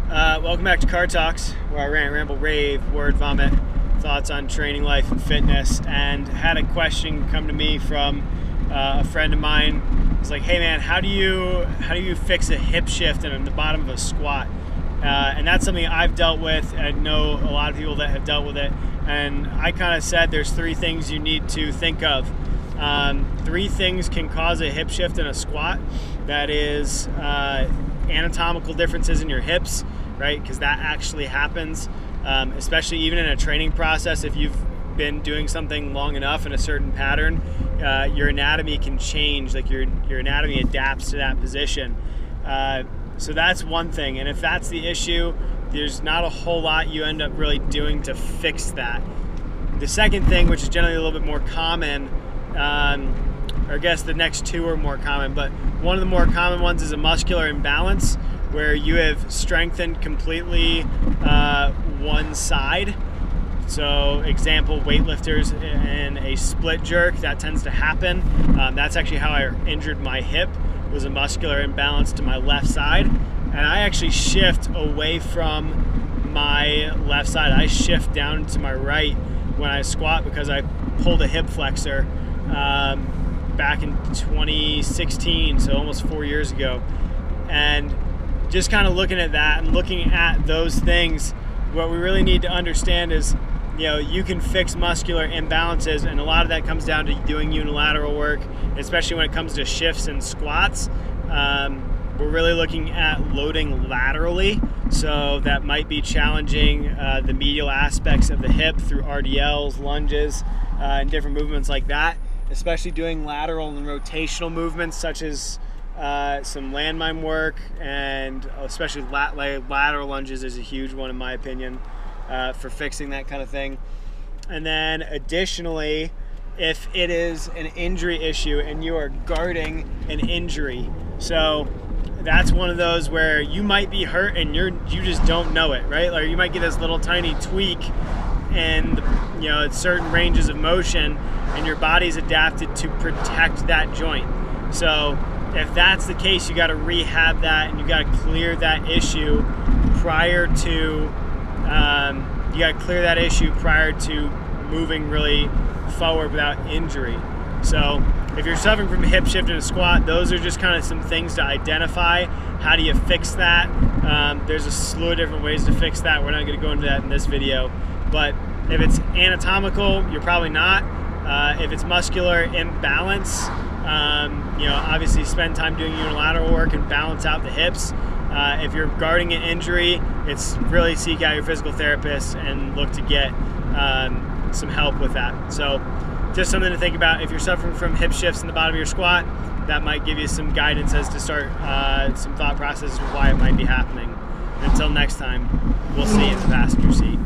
Welcome back to Car Talks, where I rant, ramble, rave, word vomit, thoughts on training, life, and fitness. And had a question come to me from a friend of mine. It's like, hey man, how do you fix a hip shift in the bottom of a squat? And that's something I've dealt with. I know a lot of people that have dealt with it. And I kind of said there's three things you need to think of. Three things can cause a hip shift in a squat. That is anatomical differences in your hips, right? Because that actually happens, especially even in a training process. If you've been doing something long enough in a certain pattern, your anatomy can change. Like your anatomy adapts to that position. So that's one thing. And if that's the issue, there's not a whole lot you end up really doing to fix that. The second thing, which is generally a little bit more common, or I guess the next two are more common, but one of the more common ones is a muscular imbalance, where you have strengthened completely one side. So example, weightlifters in a split jerk, that tends to happen. That's actually how I injured my hip, was a muscular imbalance to my left side. And I actually shift away from my left side. I shift down to my right when I squat because I pulled a hip flexor back in 2016, so almost 4 years ago. And just kind of looking at that and looking at those things, what we really need to understand is, you can fix muscular imbalances, and a lot of that comes down to doing unilateral work, especially when it comes to shifts and squats. We're really looking at loading laterally, so that might be challenging the medial aspects of the hip through RDLs, lunges, and different movements like that, especially doing lateral and rotational movements such as some landmine work, and especially lateral lunges is a huge one in my opinion for fixing that kind of thing. And then additionally, if it is an injury issue and you are guarding an injury, so that's one of those where you might be hurt and you just don't know it, right? Like you might get this little tiny tweak in certain ranges of motion, and your body's adapted to protect that joint. So if that's the case, you got to rehab that, and you got to clear that issue prior to moving really forward without injury. So if you're suffering from a hip shift in a squat, those are just kind of some things to identify. How do you fix that? There's a slew of different ways to fix that. We're not going to go into that in this video. But if it's anatomical, you're probably not. If it's muscular imbalance, obviously spend time doing unilateral work and balance out the hips. If you're guarding an injury, it's really seek out your physical therapist and look to get some help with that. So just something to think about. If you're suffering from hip shifts in the bottom of your squat, that might give you some guidance as to start some thought process of why it might be happening. And until next time, we'll see you in the passenger seat.